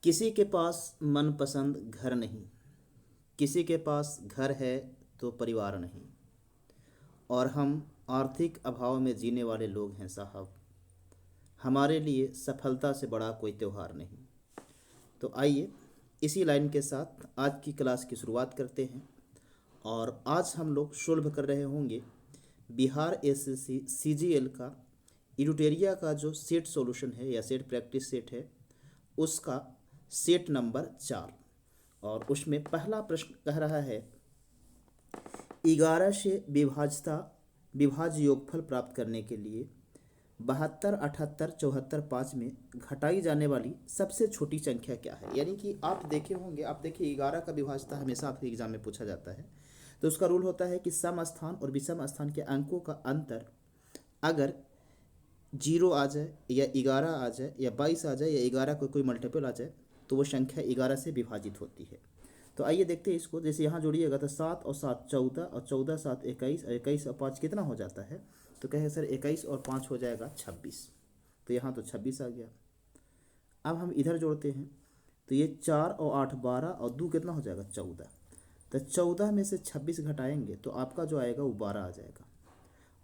किसी के पास मनपसंद घर नहीं, किसी के पास घर है तो परिवार नहीं, और हम आर्थिक अभाव में जीने वाले लोग हैं साहब। हमारे लिए सफलता से बड़ा कोई त्योहार नहीं। तो आइए इसी लाइन के साथ आज की क्लास की शुरुआत करते हैं। और आज हम लोग सोल्व कर रहे होंगे बिहार एसएससी सीजीएल का इडुटेरिया का जो सेट सॉल्यूशन है या सेट प्रैक्टिस सेट है उसका सेट नंबर 4। और उसमें पहला प्रश्न कह रहा है 11 से विभाज्य योगफल प्राप्त करने के लिए 72, 78, 74, 5 में घटाई जाने वाली सबसे छोटी संख्या क्या है। यानी कि आप देखे होंगे, आप देखिए 11 का विभाज्यता हमेशा आपके एग्जाम में पूछा जाता है। तो उसका रूल होता है कि सम स्थान और विषम स्थान के अंकों का अंतर अगर 0 आ जाए या 11 आ जाए या 22 आ जाए या 11 का कोई मल्टीपल आ जाए तो वो संख्या 11 से विभाजित होती है। तो आइए देखते हैं इसको। जैसे यहाँ जोड़िएगा तो 7 और 7 14 और 14 7 21 और 21 और 5 कितना हो जाता है। तो कहे सर 21 और 5 हो जाएगा 26। तो यहाँ तो 26 आ गया। अब हम इधर जोड़ते हैं तो ये 4 और 8 12 और 2 कितना हो जाएगा 14। तो 14 में से 26 घटाएंगे तो आपका जो आएगा वो 12 आ जाएगा।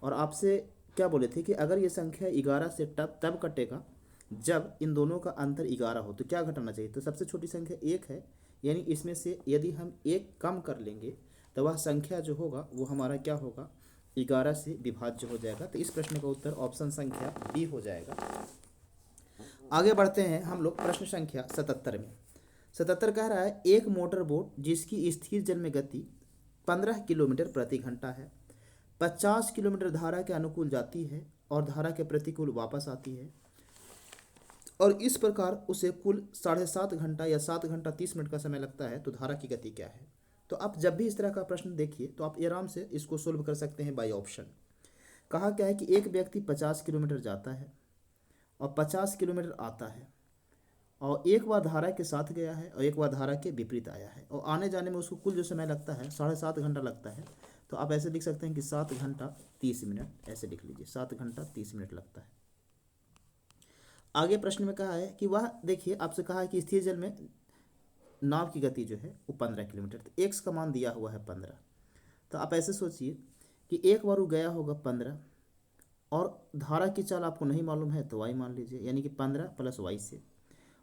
और आपसे क्या बोले थे कि अगर ये संख्या 11 से तब कटेगा जब इन दोनों का अंतर 11 हो। तो क्या घटाना चाहिए, तो सबसे छोटी संख्या 1 है, यानी इसमें से यदि हम 1 कम कर लेंगे तो वह संख्या जो होगा वो हमारा क्या होगा 11 से विभाज्य हो जाएगा। तो इस प्रश्न का उत्तर ऑप्शन संख्या बी हो जाएगा। आगे बढ़ते हैं हम लोग प्रश्न संख्या 77 में। 77 कह रहा है एक मोटर बोट जिसकी स्थिर जल में गति 15 किलोमीटर प्रति घंटा है, 50 किलोमीटर धारा के अनुकूल जाती है और धारा के प्रतिकूल वापस आती है, और इस प्रकार उसे कुल 7.5 घंटा या 7 घंटा 30 मिनट का समय लगता है, तो धारा की गति क्या है। तो आप जब भी इस तरह का प्रश्न देखिए तो आप आराम से इसको सोल्व कर सकते हैं बाय ऑप्शन। कहा क्या है कि एक व्यक्ति 50 किलोमीटर जाता है और 50 किलोमीटर आता है, और एक बार धारा के साथ गया है और एक बार धारा के विपरीत आया है, और आने जाने में उसको कुल जो समय लगता है 7.5 घंटा लगता है। तो आप ऐसे लिख सकते हैं कि 7 घंटा 30 मिनट, ऐसे लिख लीजिए 7 घंटा 30 मिनट लगता है। आगे प्रश्न में कहा है कि वह देखिए आपसे कहा है कि स्थिर जल में नाव की गति जो है वो 15 किलोमीटर, तो एक्स का मान दिया हुआ है 15। तो आप ऐसे सोचिए कि एक बार वो गया होगा 15 और धारा की चाल आपको नहीं मालूम है तो वाई मान लीजिए, यानी कि 15 प्लस वाई से,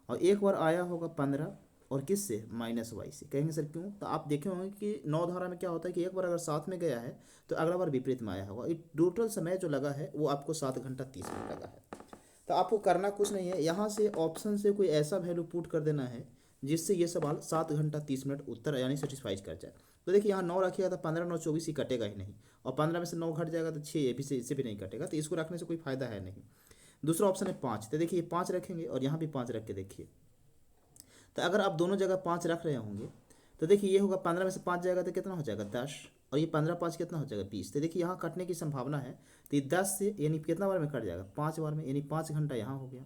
और एक बार आया होगा 15 और किस से माइनस वाई से। कहेंगे सर क्यों, तो आप देखे होंगे कि 9 धारा में क्या होता है कि एक बार अगर साथ में गया है तो अगला बार विपरीत में आया होगा। टोटल समय जो लगा है वो आपको 7 घंटा 30 मिनट लगा है। तो आपको करना कुछ नहीं है, यहाँ से ऑप्शन से कोई ऐसा वैल्यू पुट कर देना है जिससे ये सवाल 7 घंटा 30 मिनट उत्तर यानी सेटिस्फाइज कर जाए। तो देखिए यहाँ 9 रखिएगा तो 15 9 24 ही कटेगा ही नहीं, और 15 में से 9 घट जाएगा तो 6 ये भी से इससे भी नहीं कटेगा, तो इसको रखने से कोई फायदा है नहीं। दूसरा ऑप्शन है 5। तो देखिए 5 रखेंगे और यहाँ भी 5 रख के देखिए, तो अगर आप दोनों जगह 5 रख रहे होंगे तो देखिए ये होगा 15 में से 5 जाएगा तो कितना हो जाएगा 10, और ये 15 5 कितना हो जाएगा 20। तो देखिए यहाँ कटने की संभावना है, तो ये 10 से यानी कितना बार में कट जाएगा 5 बार में, यानी 5 घंटा यहाँ हो गया।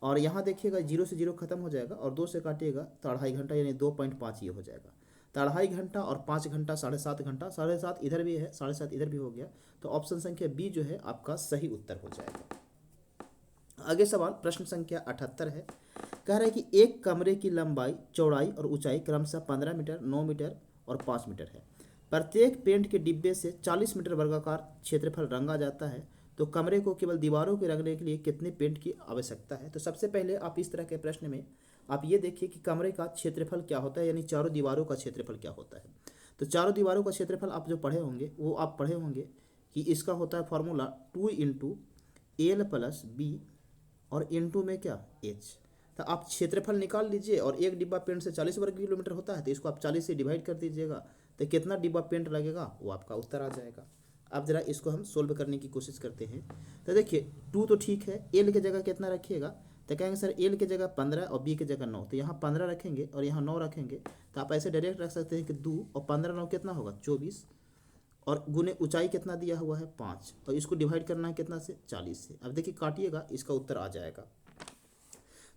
और यहाँ देखिएगा 0 से 0 खत्म हो जाएगा और 2 से काटिएगा तो 2.5 घंटा यानी 2.5 ये हो जाएगा। तो 2.5 घंटा और 5 घंटा 7.5 घंटा, 7.5 इधर भी है 7.5 इधर भी हो गया। तो ऑप्शन संख्या बी जो है आपका सही उत्तर हो जाएगा। आगे सवाल प्रश्न संख्या 78 है। कह रहा है कि एक कमरे की लंबाई चौड़ाई और ऊंचाई क्रमशः 15 मीटर 9 मीटर और 5 मीटर है। प्रत्येक पेंट के डिब्बे से 40 मीटर वर्गाकार क्षेत्रफल रंगा जाता है, तो कमरे को केवल दीवारों के रंगने के लिए कितने पेंट की आवश्यकता है। तो सबसे पहले आप इस तरह के प्रश्न में आप ये देखिए कि कमरे का क्षेत्रफल क्या होता है, यानी चारों दीवारों का क्षेत्रफल क्या होता है। तो चारों दीवारों का क्षेत्रफल आप जो पढ़े होंगे वो आप पढ़े होंगे कि इसका होता है formula 2 into L plus B और इंटू में क्या एच। तो आप क्षेत्रफल निकाल लीजिए, और एक डिब्बा पेंट से 40 वर्ग किलोमीटर होता है, तो इसको आप 40 से डिवाइड कर दीजिएगा तो कितना डिब्बा पेंट लगेगा वो आपका उत्तर आ जाएगा। अब जरा इसको हम सोल्व करने की कोशिश करते हैं। तो देखिए 2 तो ठीक है, एल की जगह कितना रखिएगा, तो कहेंगे सर एल की जगह 15 और बी की जगह 9, तो यहाँ 15 रखेंगे और यहाँ 9 रखेंगे। तो आप ऐसे डायरेक्ट रख सकते हैं कि 2 और 15 9 कितना होगा 24, और गुने ऊंचाई कितना दिया हुआ है 5, और इसको डिवाइड करना है कितना से 40 से। अब देखिए काटिएगा इसका उत्तर आ जाएगा।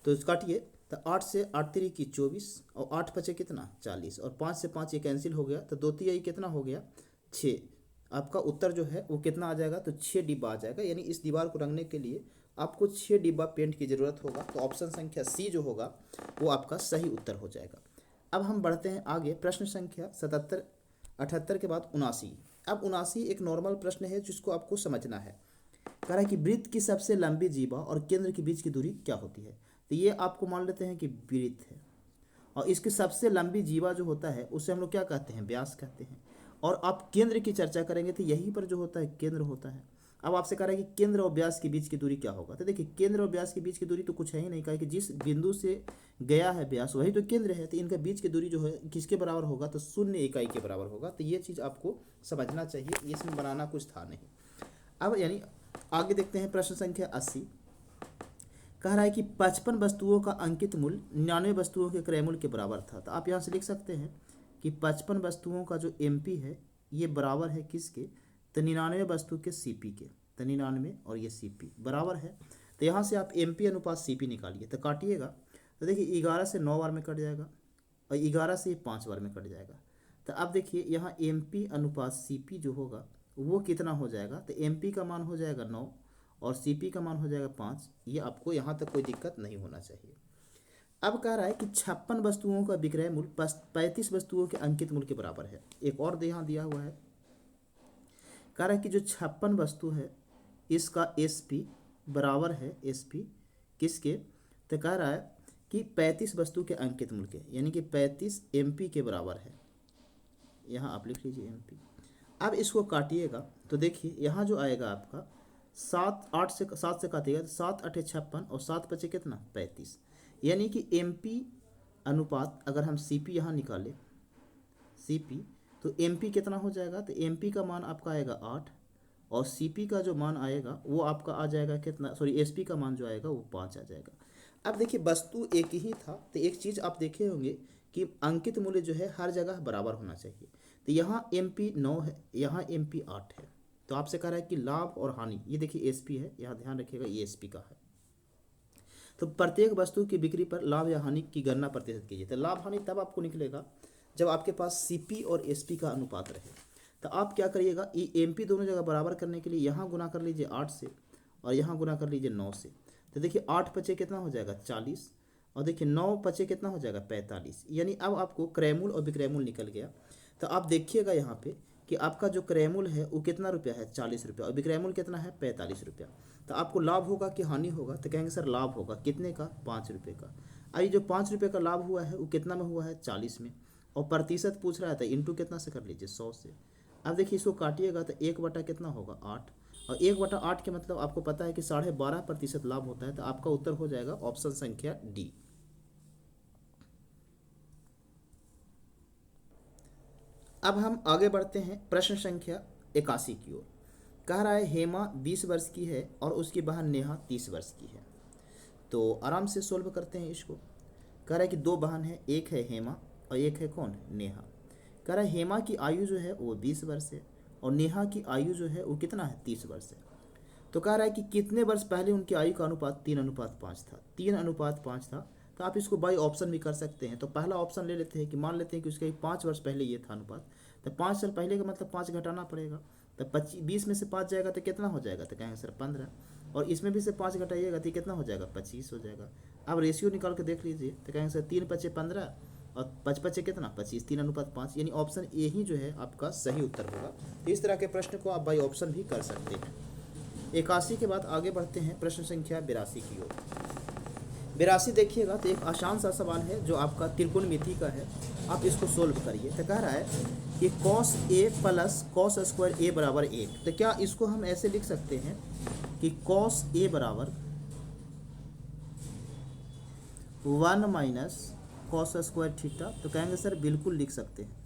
तो काटिए, तो 8 से 8 3 की 24 और 8 बचे कितना 40, और 5 से 5 ये कैंसिल हो गया, तो 2 3 कितना हो गया 6। आपका उत्तर जो है वो कितना आ जाएगा, तो 6 डिब्बा आ जाएगा। यानी इस दीवार को रंगने के लिए आपको 6 डिब्बा पेंट की ज़रूरत होगा। तो ऑप्शन संख्या सी जो होगा वो आपका सही उत्तर हो जाएगा। अब हम बढ़ते हैं आगे, प्रश्न संख्या 77 78 के बाद 79। अब 79 एक नॉर्मल प्रश्न है जिसको आपको समझना है। कह रहा है कि वृत्त की सबसे लंबी जीवा और केंद्र के बीच की दूरी क्या होती है। तो ये आपको मान लेते हैं कि वृत्त है, और इसकी सबसे लंबी जीवा जो होता है उसे हम लोग क्या कहते हैं, व्यास कहते हैं। और आप केंद्र की चर्चा करेंगे तो यहीं पर जो होता है केंद्र होता है। अब आपसे कह रहा है कि केंद्र और व्यास के बीच की दूरी क्या होगा। तो देखिए केंद्र और व्यास के बीच की दूरी तो कुछ है ही नहीं, कहा कि जिस बिंदु से गया है व्यास वही तो केंद्र है। तो इनके बीच की दूरी जो है किसके बराबर होगा, तो 0 इकाई के बराबर होगा। तो ये चीज़ आपको समझना चाहिए, इसमें बनाना कुछ था नहीं। अब यानी आगे देखते हैं प्रश्न संख्या 80। कह रहा है कि 55 वस्तुओं का अंकित मूल्य 99 वस्तुओं के क्रय मूल्य के बराबर था। तो आप यहाँ से लिख सकते हैं कि 55 वस्तुओं का जो एमपी है ये बराबर है किसके, तो 99 वस्तु के सीपी के। तो 99 और ये सीपी बराबर है। तो यहाँ से आप एमपी अनुपात सीपी निकालिए। तो काटिएगा तो देखिए 11 से 9 बार में कट जाएगा और 11 से 5 बार में कट जाएगा। तो अब देखिए यहाँ एमपी अनुपात सीपी जो होगा वो कितना हो जाएगा, तो एमपी का मान हो जाएगा 9 और सीपी का मान हो जाएगा 5। ये आपको यहाँ तक कोई दिक्कत नहीं होना चाहिए। अब कह रहा है कि 56 वस्तुओं का विक्रय मूल्य 35 वस्तुओं के अंकित मूल्य के बराबर है। एक और यहाँ दिया हुआ है, कह रहा है कि जो 56 वस्तु है इसका एसपी बराबर है एसपी किसके, तो कह रहा है कि 35 वस्तु के अंकित मूल्य के, यानी कि 35 एमपी के बराबर है। यहाँ आप लिख लीजिए एमपी। अब इसको काटिएगा तो देखिए यहाँ जो आएगा आपका 7 से काटिएगा तो 7 8 56 और 7 बचे कितना 35, यानी कि एमपी अनुपात अगर हम सीपी यहाँ निकालें सीपी तो एमपी कितना हो जाएगा, तो एमपी का मान आपका आएगा 8 और सीपी का जो मान आएगा वो आपका आ जाएगा कितना, सॉरी एसपी का मान जो आएगा वो 5 आ जाएगा। अब देखिए वस्तु एक ही था तो एक चीज़ आप देखे होंगे कि अंकित मूल्य जो है हर जगह बराबर होना चाहिए। तो यहाँ एमपी 9 है, यहाँ एमपी 8 है। तो आपसे कह रहा है कि लाभ और हानि, ये देखिए एसपी है, यहाँ ध्यान रखिएगा ये एसपी का है। तो प्रत्येक वस्तु की बिक्री पर लाभ या हानि की गणना प्रतिशत कीजिए। तो लाभ हानि तब आपको निकलेगा जब आपके पास सीपी और एसपी का अनुपात रहे। तो आप क्या करिएगा, ये एमपी दोनों जगह बराबर करने के लिए यहाँ गुना कर लीजिए 8 से और यहाँ गुना कर लीजिए 9 से। तो देखिए 8 पचे कितना हो जाएगा 40 और देखिए 9 पचे कितना हो जाएगा 45, यानी अब आपको क्रयमूल्य और विक्रयमूल्य निकल गया। तो आप देखिएगा यहाँ पे कि आपका जो क्रयमूल्य है वो कितना रुपया है 40 रुपया और विक्रयमूल्य कितना है 45 रुपया। तो आपको लाभ होगा कि हानि होगा, तो कहेंगे सर लाभ होगा, कितने का 5 रुपये का। अभी जो 5 रुपये का लाभ हुआ है वो कितना में हुआ है 40 में, और प्रतिशत पूछ रहा था इंटू कितना से कर लीजिए 100 से। अब देखिए इसको काटिएगा तो 1 बटा कितना होगा 8 और 1 बटा 8 के मतलब आपको पता है कि 12.5% लाभ होता है। तो आपका उत्तर हो जाएगा ऑप्शन संख्या डी। अब हम आगे बढ़ते हैं प्रश्न संख्या 81 की ओर। कह रहा है हेमा 20 वर्ष की है और उसकी बहन नेहा 30 वर्ष की है। तो आराम से सोल्व करते हैं इसको। कह रहा है कि 2 बहन है, एक है हेमा और एक है कौन नेहा। कह रहा है हेमा की आयु जो है वो 20 वर्ष है और नेहा की आयु जो है वो कितना है 30 वर्ष है। तो कह रहा है कि कितने वर्ष पहले उनकी आयु का अनुपात 3:5 था। 3:5 था। तो आप इसको बाई ऑप्शन भी कर सकते हैं। तो पहला ऑप्शन ले लेते हैं कि मान लेते हैं कि उसके 5 वर्ष पहले ये था अनुपात। तो 5 साल पहले का मतलब 5 घटाना पड़ेगा। तो 20 में से 5 जाएगा तो कितना हो जाएगा, तो कहेंगे सर 15। और इसमें भी से 5 घटाइएगा तो कितना हो जाएगा 25 हो जाएगा। अब रेशियो निकाल के देख लीजिए तो कहेंगे सर 3 पचे 15 और 5 पचे कितना 25, 3:5, यानी ऑप्शन ए ही जो है आपका सही उत्तर होगा। इस तरह के प्रश्न को आप बाई ऑप्शन भी कर सकते हैं। 81 के बाद आगे बढ़ते हैं प्रश्न संख्या 82 की ओर। 82 देखिएगा तो एक आसान सा सवाल है जो आपका त्रिकोणमिति का है। आप इसको सोल्व करिए। तो कह रहा है कि cos a plus cos square a बराबर 1। तो क्या इसको हम ऐसे लिख सकते हैं कि cos a बराबर 1 माइनस cos स्क्वायर थीटा। तो कहेंगे सर बिल्कुल लिख सकते हैं।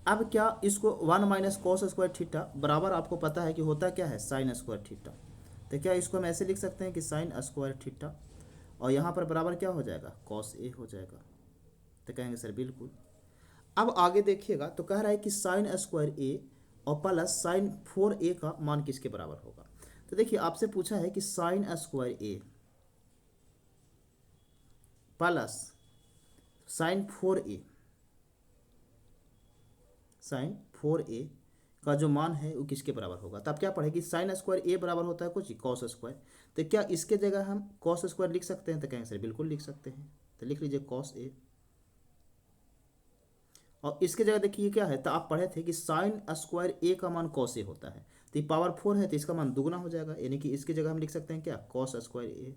अब क्या इसको 1 माइनस कॉस स्क्वायर थीटा बराबर आपको पता है कि होता क्या है साइन स्क्वायर थीटा। तो क्या इसको हम ऐसे लिख सकते हैं कि साइन स्क्वायर थीटा और यहाँ पर बराबर क्या हो जाएगा कॉस ए हो जाएगा। तो कहेंगे सर बिल्कुल। अब आगे देखिएगा तो कह रहा है कि साइन स्क्वायर ए और प्लस साइन 4a का मान किसके बराबर होगा। तो देखिए आपसे पूछा है कि साइन स्क्वायर ए प्लस साइन 4a का जो मान है वो किसके बराबर होगा। तो आप क्या पढ़े कि साइन स्क्वायर ए बराबर होता है कुछ कॉस स्क्वायर। तो क्या इसके जगह हम कॉस स्क्वायर लिख सकते हैं? तो कहेंगे सर बिल्कुल लिख सकते हैं। तो लिख लीजिए कॉस ए, और इसके जगह देखिए क्या है, तो आप पढ़े थे कि साइन स्क्वायर ए का मान कॉस ए होता है। तो ये पावर 4 है तो इसका मान दुगना हो जाएगा, यानी कि इसकी जगह हम लिख सकते हैं क्या, कॉस स्क्वायर ए।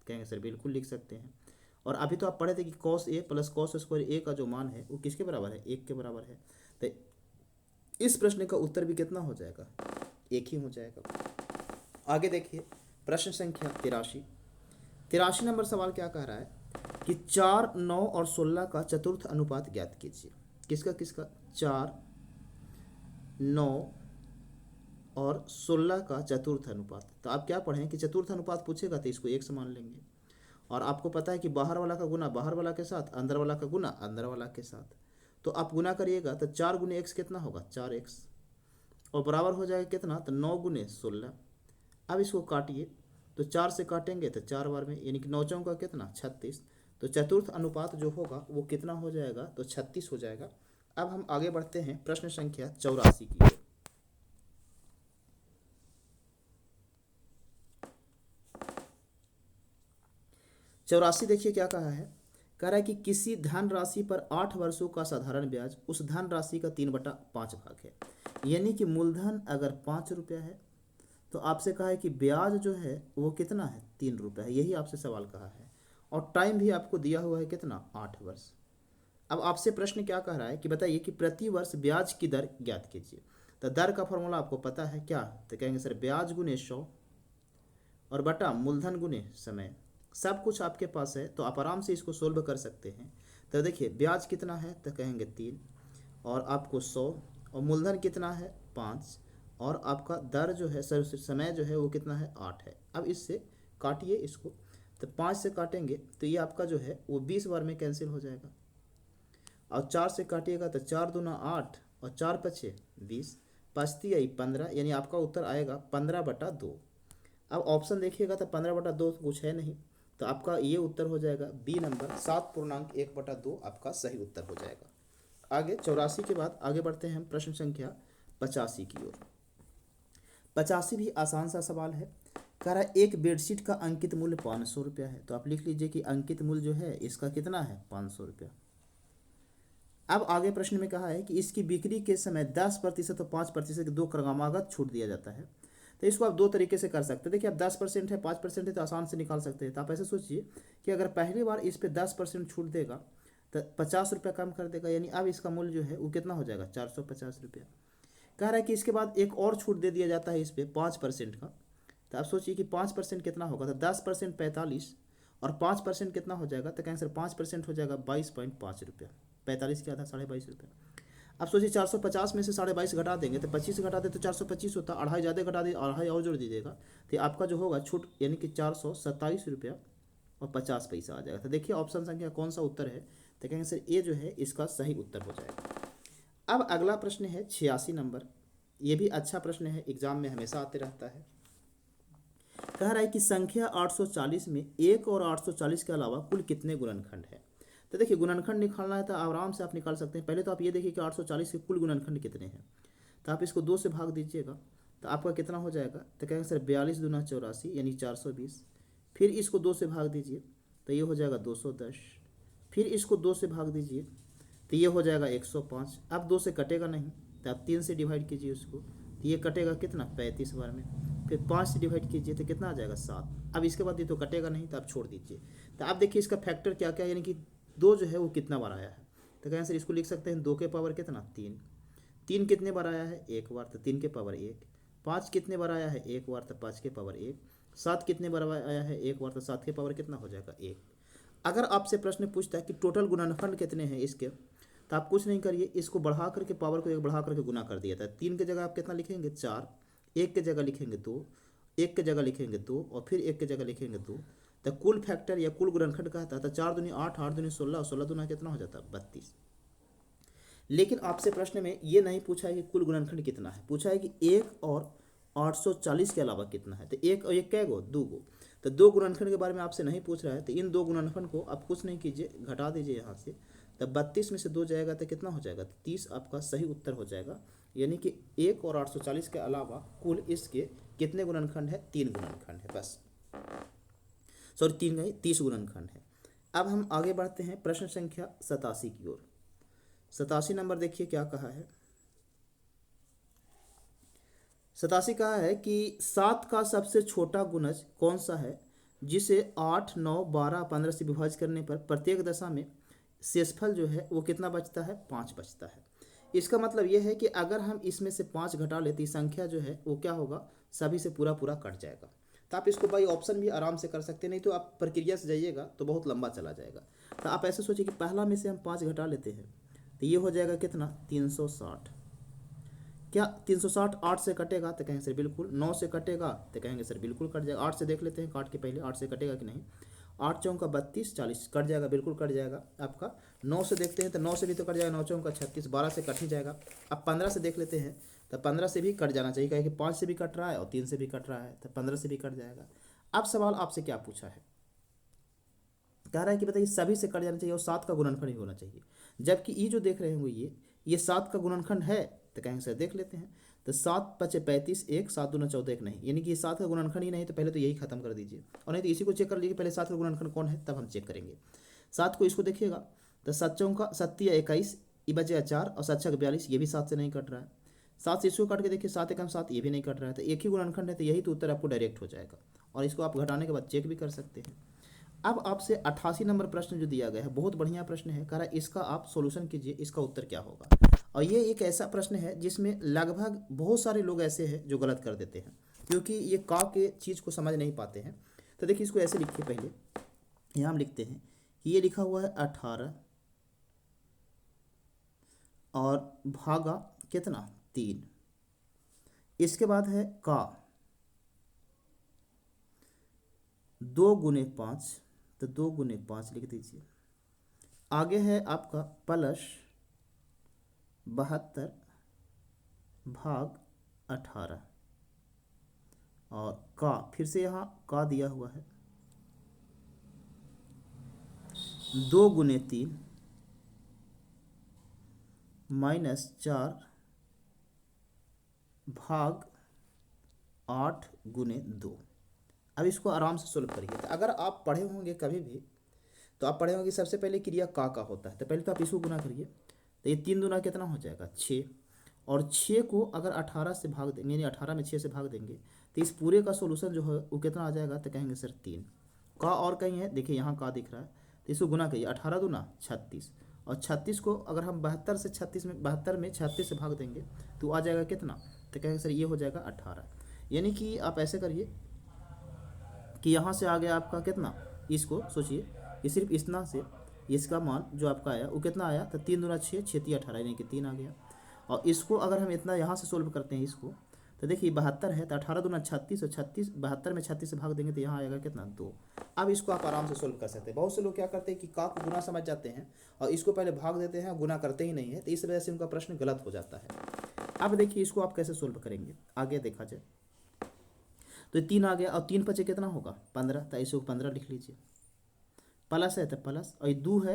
कहेंगे सर बिल्कुल लिख सकते हैं। और अभी तो आप पढ़े थे कि cos A plus cos square ए का जो मान है वो किसके बराबर है, 1 के बराबर है। तो इस प्रश्न का उत्तर भी कितना हो जाएगा, 1 ही हो जाएगा। आगे देखिए प्रश्न संख्या 83 नंबर सवाल क्या कह रहा है कि 4, 9 और 16 का चतुर्थ अनुपात ज्ञात कीजिए। किसका किसका, 4, 9 और 16 का चतुर्थ अनुपात। तो आप क्या पढ़ें कि चतुर्थ अनुपात पूछेगा तो इसको 1 से मान लेंगे, और आपको पता है कि बाहर वाला का गुना बाहर वाला के साथ, अंदर वाला का गुना अंदर वाला के साथ। तो आप गुना करिएगा तो 4 गुने x कितना होगा, 4x, और बराबर हो जाएगा कितना, तो 9 गुने 16। अब इसको काटिए तो 4 से काटेंगे तो 4 बार में, यानी कि 9 चौका कितना, 36। तो चतुर्थ अनुपात जो होगा वो कितना हो जाएगा, तो 36 हो जाएगा। अब हम आगे बढ़ते हैं प्रश्न संख्या 84 की ओर। 84 देखिए क्या कहा है, कह रहा है कि किसी धन राशि पर 8 वर्षों का साधारण ब्याज उस धन राशि का 3/5 भाग है। यानी कि मूलधन अगर 5 रुपया है तो आपसे कहा है कि ब्याज जो है वो कितना है, 3 रुपया है। यही आपसे सवाल कहा है, और टाइम भी आपको दिया हुआ है कितना, 8 वर्ष। अब आपसे प्रश्न क्या कह रहा है कि बताइए कि प्रति वर्ष ब्याज की दर ज्ञात कीजिए। तो दर का फॉर्मूला आपको पता है क्या, तो कहेंगे सर ब्याज गुने 100 और बटा मूलधन गुने समय। सब कुछ आपके पास है तो आप आराम से इसको सोल्व कर सकते हैं। तो देखिए ब्याज कितना है, तो कहेंगे 3, और आपको 100, और मूलधन कितना है 5, और आपका दर जो है सर समय जो है वो कितना है, 8 है। अब इससे काटिए इसको, तो 5 से काटेंगे तो ये आपका जो है वो 20 बार में कैंसिल हो जाएगा, और 4 से काटिएगा तो 4 दूना 8 और 4 पछे 20, बचती आई 15, यानी आपका उत्तर आएगा 15/2। अब ऑप्शन देखिएगा तो 15/2 कुछ है नहीं, तो आपका ये उत्तर हो जाएगा बी नंबर 7.1/2 आपका सही उत्तर हो जाएगा। आगे 84 के बाद आगे बढ़ते हैं हम प्रश्न संख्या 85 की ओर। 85 भी आसान सा सवाल है, कह रहा है एक बेडशीट का अंकित मूल्य 500 रुपया है। तो आप लिख लीजिए कि अंकित मूल्य जो है इसका कितना है, 500 रुपया। अब आगे प्रश्न में कहा है कि इसकी बिक्री के समय 10% और 5% की 2 क्रमागत छूट दिया जाता है। तो इसको आप 2 तरीके से कर सकते हैं। देखिए आप 10% है 5% है तो आसान से निकाल सकते हैं। तो आप ऐसे सोचिए कि अगर पहली बार इस पर 10% छूट देगा तो 50 रुपया कम कर देगा, यानी अब इसका मूल्य जो है वो कितना हो जाएगा, 450 रुपया। कह रहा है कि इसके बाद एक और छूट दे दिया जाता है इस पर 5% का। तो आप सोचिए कि 5% कितना होगा, तो 10% 45 और 5% कितना हो जाएगा, तो कहेंगे सर 5% हो जाएगा 22.5 रुपया। 45 क्या था, 22.5 रुपया। अब सोचिए 450 में से 22.5 घटा देंगे तो 25 घटा दे तो 425 होता, अढ़ाई ज़्यादा घटा दे, अढ़ाई और जोड़ दीजिएगा तो आपका जो होगा छूट यानी कि 427 रुपया और 50 पैसा आ जाएगा। तो देखिए ऑप्शन संख्या कौन सा उत्तर है, तो कहेंगे सर ये जो है इसका सही उत्तर हो जाएगा। अब अगला प्रश्न है 86 नंबर। ये भी अच्छा प्रश्न है, एग्जाम में हमेशा आते रहता है। कह रहा है कि संख्या 840 में 1 और 840 के अलावा कुल कितने गुणनखंड है। तो देखिए गुणनखंड निकालना है तो आराम से आप निकाल सकते हैं। पहले तो आप ये देखिए कि 840 के कुल गुणनखंड कितने हैं, तो आप इसको 2 से भाग दीजिएगा तो आपका कितना हो जाएगा, तो कहेंगे सर 42 दूना 84 यानी 420। फिर इसको 2 से भाग दीजिए तो ये हो जाएगा 210। फिर इसको 2 से भाग दीजिए तो ये हो जाएगा 105। अब 2 से कटेगा नहीं तो आप 3 से डिवाइड कीजिए उसको, तो ये कटेगा कितना, 35 बार में। फिर 5 से डिवाइड कीजिए तो कितना आ जाएगा, 7। अब इसके बाद ये तो कटेगा नहीं तो आप छोड़ दीजिए। तो आप देखिए इसका फैक्टर क्या क्या है, यानी कि 2 जो है वो कितना बार आया है, तो कहें सर इसको लिख सकते हैं 2 के पावर कितना, 3। 3 कितने बार आया है, 1 बार, तो 3 के पावर 1। 5 कितने बार आया है, 1 बार, तो 5 के पावर 1। 7 कितने बार आया है, 1 बार, तो 7 के पावर कितना हो जाएगा, 1। अगर आपसे प्रश्न पूछता है कि टोटल गुणनखंड कितने हैं इसके, तो आप कुछ नहीं करिए, इसको बढ़ा करके पावर को 1 बढ़ा करके गुना कर दिया था। 3 की जगह आप कितना लिखेंगे, 4। 1 की जगह लिखेंगे 2, 1 की जगह लिखेंगे 2, और फिर 1 की जगह लिखेंगे 2। तो कुल फैक्टर या कुल गुणनखंड कहता था 4 दूनी 8, 8 दूनी 16, 16 दूना कितना हो जाता, 32। लेकिन आपसे प्रश्न में ये नहीं पूछा है कि कुल गुणनखंड कितना है, पूछा है कि 1 और 840 के अलावा कितना है। तो 1 और 1 कै गो, 2 गो। तो 2 गुणनखंड के बारे में आपसे नहीं पूछ रहा है, तो इन 2 गुणनखंड को आप कुछ नहीं कीजिए, घटा दीजिए यहाँ से। तब 32 में से 2 जाएगा तो कितना हो जाएगा, 30 आपका सही उत्तर हो जाएगा। यानी कि 1 और 840 के अलावा कुल इसके कितने गुणनखंड है? 3 गुणनखंड है बस, सॉरी 3 नहीं 30 गुणनखंड है। अब हम आगे बढ़ते हैं प्रश्न संख्या 87 की ओर। 87 नंबर देखिए क्या कहा है। 87 कहा है कि 7 का सबसे छोटा गुणज कौन सा है जिसे 8, 9, 12, 15 से विभाजित करने पर प्रत्येक दशा में शेषफल जो है वो कितना बचता है? 5 बचता है। इसका मतलब ये है कि अगर हम इसमें से 5 घटा लेते हैं संख्या जो है वो क्या होगा? सभी से पूरा पूरा कट जाएगा। तो आप इसको बाई ऑप्शन भी आराम से कर सकते हैं, नहीं तो आप प्रक्रिया से जाइएगा तो बहुत लंबा चला जाएगा। तो आप ऐसे सोचिए कि पहला में से हम 5 घटा लेते हैं तो ये हो जाएगा कितना? 360। क्या 360 8 से कटेगा? तो कहेंगे सर बिल्कुल। 9 से कटेगा? तो कहेंगे सर बिल्कुल कट जाएगा। 8 से देख लेते हैं, काट के पहले 8 से कटेगा कि नहीं। 8 चौका 32, 40 कट जाएगा, बिल्कुल कट जाएगा आपका। 9 से देखते हैं तो 9 से भी तो कट जाएगा, 9 चौका 36, 12 से कट ही जाएगा। अब 15 से देख लेते हैं तो 15 से भी कट जाना चाहिए, क्योंकि 5 से भी कट रहा है और 3 से भी कट रहा है, तो 15 से भी कट जाएगा। अब सवाल आपसे क्या पूछा है? कह रहा है कि बताइए सभी से कट जाना चाहिए और 7 का गुणनखंड भी होना चाहिए, जबकि ये जो देख रहे होंगे ये 7 का गुणनखंड है। तो कहेंगे सर देख लेते हैं। तो 7 पचे 35, 1 7 दूना 14, 1 नहीं, यानी कि ये 7 का गुणनखंड ही नहीं, तो पहले तो यही खत्म कर दीजिए, और नहीं तो इसी को चेक कर लीजिए पहले 7 का गुणनखंड कौन है, तब हम चेक करेंगे। 7 को इसको देखिएगा तो 7 चौका 7 या 21, ये बचेगा 4, और 7 छक 42, ये भी 7 से नहीं कट रहा है। 7 से इसको काट के देखिए 7 एकम 7, ये भी नहीं कट रहा है, तो एक ही गुणनखंड है, तो यही तो उत्तर आपको डायरेक्ट हो जाएगा, और इसको आप घटाने के बाद चेक भी कर सकते हैं। अब आपसे 88 नंबर प्रश्न जो दिया गया है बहुत बढ़िया प्रश्न है, कह रहा है इसका आप सॉल्यूशन कीजिए, इसका उत्तर क्या होगा। और ये एक ऐसा प्रश्न है जिसमें लगभग बहुत सारे लोग ऐसे हैं जो गलत कर देते हैं, क्योंकि ये का के चीज़ को समझ नहीं पाते हैं। तो देखिए इसको ऐसे लिखिए, पहले यहाँ हम लिखते हैं कि ये लिखा हुआ है 18 और भागा कितना? 3। इसके बाद है का 2 गुने 5, तो 2 गुने 5 लिख दीजिए। आगे है आपका प्लस 72 भाग 18, और का फिर से यहाँ का दिया हुआ है 2 गुने 3 माइनस 4 भाग 8 गुने 2। अब इसको आराम से सोल्व करिए। तो अगर आप पढ़े होंगे कभी भी तो आप पढ़े होंगे सबसे पहले क्रिया का होता है, तो पहले तो आप इसको गुना करिए। तो ये 3 दूना कितना हो जाएगा? 6, और 6 को अगर 18 से भाग देंगे, यानी 18 में 6 से भाग देंगे, तो इस पूरे का सोल्यूशन जो है वो कितना आ जाएगा? तो कहेंगे सर 3। का और कहीं है, देखिए यहाँ का दिख रहा है, तो इसको गुना करिए। 18 दूना 36, और 36 को अगर हम 72 से 36 में 72 में 36 से भाग देंगे तो आ जाएगा कितना? तो कहेंगे सर ये हो जाएगा 18। यानी कि आप ऐसे करिए कि यहाँ से आ गया आपका कितना, इसको सोचिए ये सिर्फ इतना से इसका मान जो आपका आया वो कितना आया? तो 3 दूना 6, 6 3 18, यानी कि 3 आ गया। और इसको अगर हम इतना यहाँ से सोल्व करते हैं इसको, तो देखिए 72 है, तो 18 दूना 36, और 36 72 में 36 से भाग देंगे तो यहाँ आएगा कितना? 2। अब इसको आप आराम से सोल्व कर सकते हैं। बहुत से लोग क्या करते हैं कि का को गुना समझ जाते हैं और इसको पहले भाग देते हैं, गुना करते ही नहीं है, तो इस वजह से उनका प्रश्न गलत हो जाता है। अब देखिए इसको आप कैसे सोल्व करेंगे, आगे देखा जाए। तो 3 आ गया, और 3 पचे कितना होगा? 15, तो इसको 15 लिख लीजिए। प्लस है तो प्लस, और ये 2 है,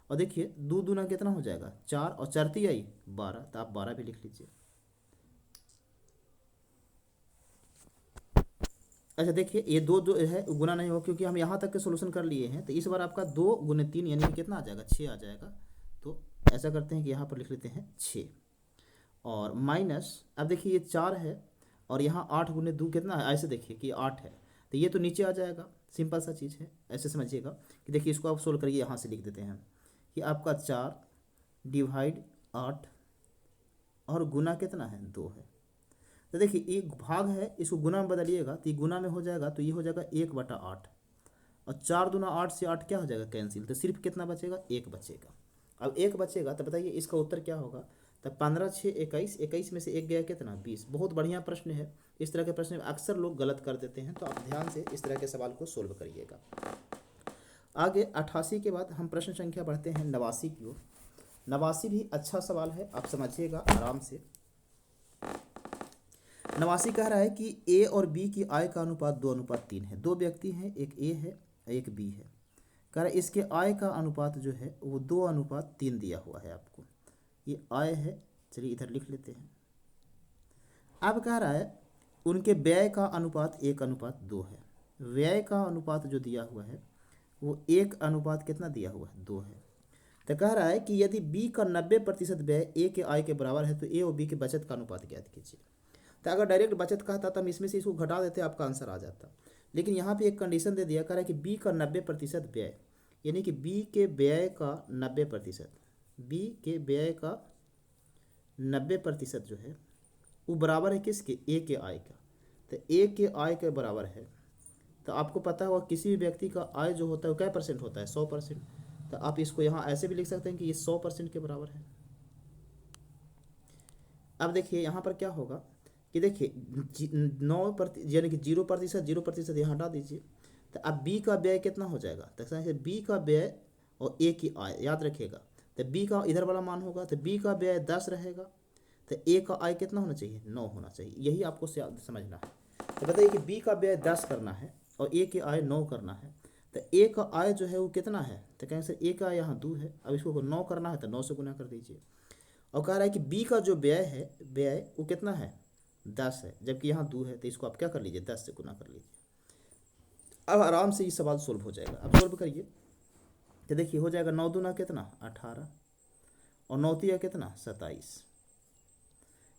और देखिए 2 दूना कितना हो जाएगा? 4, और चरती आई 12, तो आप 12 भी लिख लीजिए। अच्छा देखिए ये 2 जो है गुना नहीं हो, क्योंकि हम यहाँ तक के सोल्यूशन कर लिए हैं, तो इस बार आपका 2 गुने 3 यानी कि कितना आ जाएगा? 6 आ जाएगा। तो ऐसा करते हैं कि यहाँ पर लिख लेते हैं 6, और माइनस, अब देखिए ये 4 है, और यहाँ 8 गुने 2 कितना है? ऐसे देखिए कि 8 है, तो ये तो नीचे आ जाएगा, सिंपल सा चीज़ है। ऐसे समझिएगा कि देखिए इसको आप सोल्व करिए, यहाँ से लिख देते हैं कि आपका 4 डिवाइड 8 और गुना कितना है? 2 है। तो देखिए एक भाग है, इसको गुना में बदलिएगा तो ये गुना में हो जाएगा, तो ये हो जाएगा 1/8, और 4 दूना 8 से 8 क्या हो जाएगा? कैंसिल, तो सिर्फ कितना बचेगा? 1 बचेगा। अब 1 बचेगा तो बताइए इसका उत्तर क्या होगा? तो 15 6 21, 21 में से 1 गया कितना? 20। बहुत बढ़िया प्रश्न है। इस तरह के प्रश्न अक्सर लोग गलत कर देते हैं, तो आप ध्यान से इस तरह के सवाल को सोल्व करिएगा। आगे 88 के बाद हम प्रश्न संख्या बढ़ते हैं 89 की ओर। 89 भी अच्छा सवाल है, आप समझिएगा आराम से। 89 कह रहा है कि ए और बी की आय का अनुपात 2:3 है। 2 व्यक्ति हैं, एक ए है एक बी है। कह रहा है इसके आय का अनुपात जो है वो 2:3 दिया हुआ है आपको। ये आय है, चलिए इधर लिख लेते हैं। अब कह रहा है उनके व्यय का अनुपात 1:2 है। व्यय का अनुपात जो दिया हुआ है वो 1 अनुपात कितना दिया हुआ है, 2 है। तो कह रहा है कि यदि बी का 90% व्यय ए के आय के बराबर है तो ए और बी के बचत का अनुपात ज्ञात कीजिए। तो अगर डायरेक्ट बचत कहता तो हम इसमें से इसको घटा देते, आपका आंसर आ जाता। लेकिन यहाँ पे एक कंडीशन दे दिया, कह रहा है कि बी का 90% व्यय, यानी कि बी के व्यय का 90%, बी के व्यय का 90% जो है वो बराबर है किसके, ए के आय का। तो ए के आय के बराबर है, तो आपको पता होगा किसी भी व्यक्ति का आय जो होता है वो क्या परसेंट होता है, 100%। तो आप इसको यहाँ ऐसे भी लिख सकते हैं कि ये 100% के बराबर है। अब देखिए यहाँ पर क्या होगा कि देखिए 9% यानी कि 0% यहाँ हटा दीजिए। तो अब बी का व्यय कितना हो जाएगा, तो बी का व्यय और ए की आय याद रखिएगा। तो बी का इधर वाला मान होगा, तो बी का व्यय 10 रहेगा, तो ए का आय कितना होना चाहिए, 9 होना चाहिए। यही आपको समझना है। तो बताइए कि बी का व्यय 10 करना है और ए की आय 9 करना है, तो ए का आय जो है वो कितना है, तो कहें सर ए का यहाँ 2 है। अब इसको 9 करना है तो 9 से गुना कर दीजिए। और कह रहा है कि बी का जो व्यय है, व्यय वो कितना है, 10 है, जबकि यहाँ 2 है। तो इसको आप क्या कर लीजिए, 10 से गुना कर लीजिए। अब आराम से ये सवाल सोल्व हो जाएगा। अब सोल्व करिए तो देखिए हो जाएगा 9 दूना कितना 18 और 9 तिया कितना 27।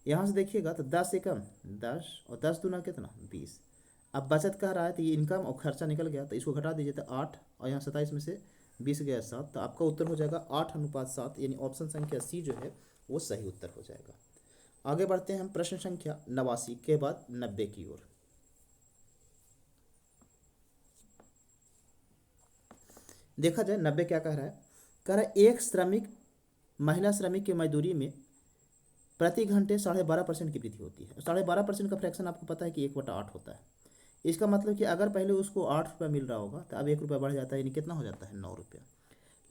यहाँ से देखिएगा तो 10 एकम 10 और 10 दूना कितना 20। अब बचत कह रहा है तो ये इनकम और खर्चा निकल गया, तो इसको घटा दीजिए तो 8 और यहाँ 27 में से 20 गया 7। तो आपका उत्तर हो जाएगा 8:7, यानी ऑप्शन संख्या सी जो है वो सही उत्तर हो जाएगा। आगे बढ़ते हैं हम प्रश्न संख्या 89 के बाद 90 की ओर। देखा जाए 90 क्या कह रहा है, कह रहा है एक श्रमिक महिला श्रमिक की मजदूरी में प्रति घंटे 12.5% की वृद्धि होती है। 12.5% का फ्रैक्शन आपको पता है कि 1/8 होता है। इसका मतलब कि अगर पहले उसको 8 रुपये मिल रहा होगा तो अब 1 रुपया बढ़ जाता है, यानी कितना हो जाता है 9 रुपया।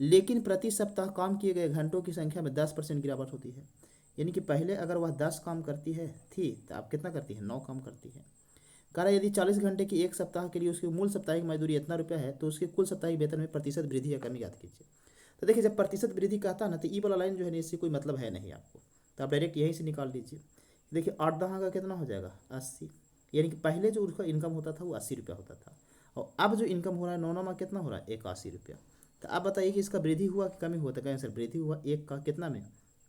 लेकिन प्रति सप्ताह काम किए गए घंटों की संख्या में 10% गिरावट होती है, यानी कि पहले अगर वह 10 काम करती है थी तो अब कितना करती है, 9 काम करती है। कह रहा है यदि 40 घंटे की एक सप्ताह के लिए उसकी मूल साप्ताहिक मजदूरी इतना रुपया है तो उसके कुल साप्ताहिक वेतन में प्रतिशत वृद्धि या कमी याद कीजिए। तो देखिए जब प्रतिशत वृद्धि कहता है ना तो ई वाला लाइन जो है ना इससे कोई मतलब है नहीं आपको, तो आप डायरेक्ट यहीं से निकाल लीजिए। देखिए 8 का कितना हो जाएगा 80, यानी कि पहले जो उसका इनकम होता था वो 80 रुपया होता था और अब जो इनकम हो रहा है 9 में कितना हो रहा है 81 रुपया। तो आप बताइए कि इसका वृद्धि हुआ कि कमी हुआ, तो कहें सर वृद्धि हुआ, एक का कितना में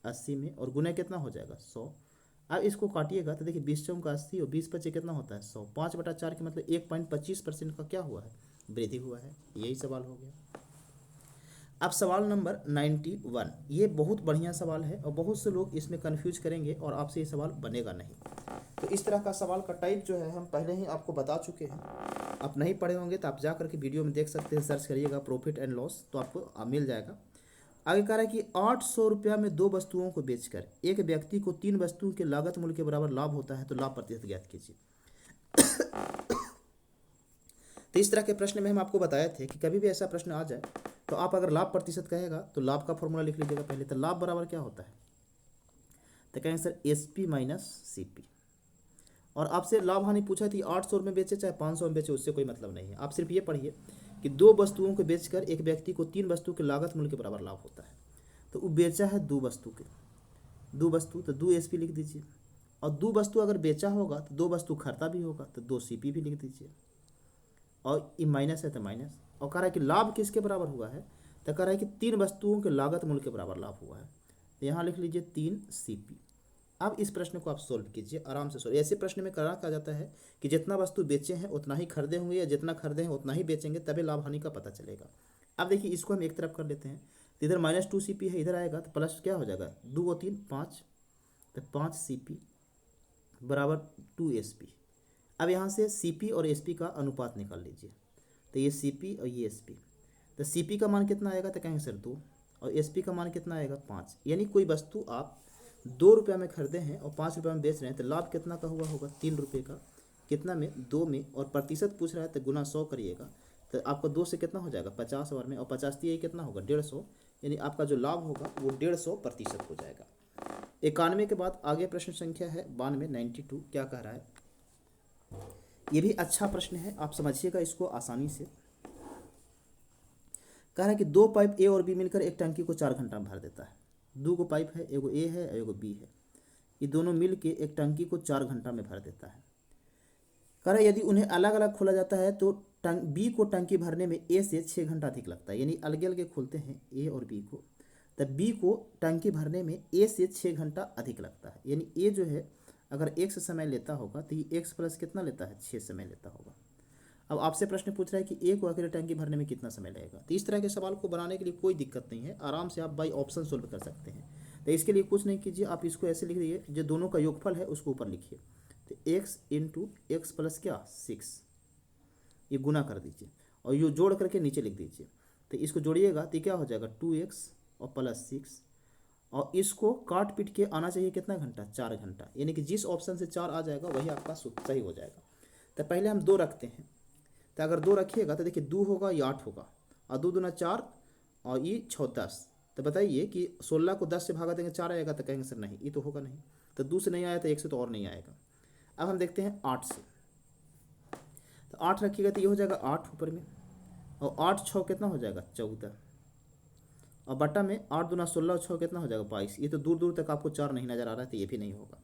80 में, और गुना कितना हो जाएगा 100। अब इसको काटिएगा तो देखिए 20 चौका 80 और 20 बचे कितना होता है 100। 5/4 के मतलब 1.25% का क्या हुआ है, वृद्धि हुआ है। यही सवाल हो गया। अब सवाल नंबर 91, ये बहुत बढ़िया सवाल है और बहुत से लोग इसमें कंफ्यूज करेंगे और आपसे ये सवाल बनेगा नहीं। तो इस तरह का सवाल का टाइप जो है हम पहले ही आपको बता चुके हैं। आप नहीं पढ़े होंगे तो आप जा करके वीडियो में देख सकते हैं, सर्च करिएगा प्रॉफिट एंड लॉस तो आपको मिल जाएगा। आगे कह रहा है कि 800 रुपया में 2 वस्तुओं को बेचकर एक व्यक्ति को 3 वस्तुओं के लागत मूल्य के बराबर लाभ होता है, तो लाभ प्रतिशत ज्ञात कीजिए। तो इस तरह के प्रश्न में हम आपको बताए थे कि कभी भी ऐसा प्रश्न आ जाए तो आप अगर लाभ प्रतिशत कहेगा तो लाभ का फॉर्मूला लिख लीजिएगा पहले। तो लाभ बराबर क्या होता है, तो कहेंगे सर SP माइनस CP। और आपसे लाभ हानि पूछा थी 800 में बेचे चाहे 500 में बेचे उससे कोई मतलब नहीं है। आप सिर्फ ये पढ़िए कि 2 वस्तुओं को बेचकर एक व्यक्ति को 3 वस्तु के लागत मूल्य के बराबर लाभ होता है। तो वो बेचा है 2 वस्तु के, 2 वस्तु तो 2 SP लिख दीजिए। और 2 वस्तु अगर बेचा होगा तो 2 वस्तु खरीदा भी होगा तो 2 CP भी लिख दीजिए। और ये माइनस है तो माइनस। और कह रहा है कि लाभ किसके बराबर हुआ है, तो कह रहा है कि 3 वस्तुओं के लागत मूल्य के बराबर लाभ हुआ है। तो यहाँ लिख लीजिए 3 CP। अब इस प्रश्न को आप सोल्व कीजिए आराम से सोल्व। ऐसे प्रश्न में करना कहा जाता है कि जितना वस्तु बेचे हैं उतना ही खरीदे होंगे या जितना खरीदे हैं उतना ही बेचेंगे, तभी लाभ हानि का पता चलेगा। अब देखिए इसको हम एक तरफ कर लेते हैं, तो इधर -2 CP है, इधर आएगा तो प्लस क्या हो जाएगा 2 और 3 5, तो 5 CP बराबर 2 SP। अब यहाँ से CP और SP का अनुपात निकाल लीजिए। तो ये CP और ये SP, तो CP का मान कितना आएगा, तो कहेंगे सर 2, और SP का मान कितना आएगा 5। यानी कोई वस्तु आप 2 रुपये में खरीदे हैं और 5 रुपये में बेच रहे हैं तो लाभ कितना का हुआ होगा 3 रुपये का, कितना में 2 में, और प्रतिशत पूछ रहा है तो गुना 100 करिएगा तो आपका 2 से कितना हो जाएगा 50 ओवर में, और 50 दिए कितना होगा 150, यानी आपका जो लाभ होगा वो 150% हो जाएगा। 91 के बाद आगे प्रश्न संख्या है 92 92। क्या कह रहा है, ये भी अच्छा प्रश्न है, आप समझिएगा इसको आसानी से। कह रहा है कि 2 पाइप A और B मिलकर एक टंकी को 4 घंटा में भर देता है। 2 पाइप है, एगो A है एगो B है। ये दोनों मिल के एक टंकी को 4 घंटा में भर देता है। कह रहा है यदि उन्हें अलग अलग खोला जाता है तो बी को टंकी भरने में ए से 6 घंटा अधिक लगता है। यानी अलग अलग खोलते हैं ए और बी को, तब बी को टंकी भरने में ए से 6 घंटा अधिक लगता है। यानी ए जो है अगर x समय लेता होगा तो ये x प्लस कितना लेता है, 6 समय लेता होगा। अब आपसे प्रश्न पूछ रहा है कि ए को अकेले टंकी भरने में कितना समय लगेगा। तो इस तरह के सवाल को बनाने के लिए कोई दिक्कत नहीं है, आराम से आप बाई ऑप्शन सोल्व कर सकते हैं। तो इसके लिए कुछ नहीं कीजिए, आप इसको ऐसे लिख दीजिए, जो दोनों का योगफल है उसको ऊपर लिखिए। तो x इंटू एक्स प्लस क्या 6, ये गुना कर दीजिए और ये जोड़ करके नीचे लिख दीजिए। तो इसको जोड़िएगा तो क्या हो जाएगा 2x और प्लस 6, और इसको काट पीट के आना चाहिए कितना घंटा, 4 घंटा। यानी कि जिस ऑप्शन से 4 आ जाएगा वही आपका सही हो जाएगा। तो पहले हम 2 रखते हैं। तो अगर 2 रखिएगा तो देखिए 2 होगा या 8 होगा, और 2 दूना 4 और ये 6 10। तो बताइए कि 16 को 10 से भागा देंगे 4 आएगा, तो कहेंगे सर नहीं ये तो होगा नहीं। तो 2 से नहीं आया तो 1 से तो और नहीं आएगा। अब हम देखते हैं 8 से। तो 8 रखिएगा तो ये हो जाएगा 8 ऊपर में, और 8 6 कितना हो जाएगा 14, और बटा में 8 दूना 16 और 6 कितना हो जाएगा 22। ये तो दूर दूर तक आपको 4 नहीं नज़र आ रहा है, तो ये भी नहीं होगा।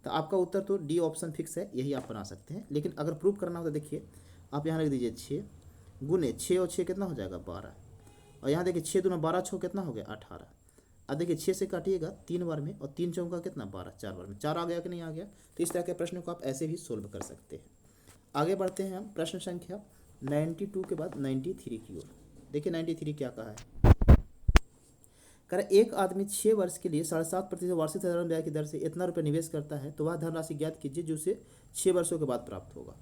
तो आपका उत्तर तो डी ऑप्शन फिक्स है, यही आप बना सकते हैं। लेकिन अगर प्रूफ करना हो तो देखिए आप यहाँ लिख दीजिए 6 गुने 6 और 6 कितना हो जाएगा 12, और यहाँ देखिए 6 दूना 12 6 कितना हो गया 18। अब देखिए 6 से काटिएगा 3 बार में, और 3 चौका कितना 12, 4 बार में 4 आ गया कि नहीं आ गया। तो इस तरह के प्रश्न को आप ऐसे भी सोल्व कर सकते हैं। आगे बढ़ते हैं हम प्रश्न संख्या 92 के बाद 93 की ओर। देखिए 93 क्या कहा है। कर एक आदमी 6 वर्ष के लिए 7.5% वार्षिक साधारण ब्याज की दर से इतना रुपये निवेश करता है, तो वह धनराशि ज्ञात कीजिए जो उसे 6 वर्षों के बाद प्राप्त होगा।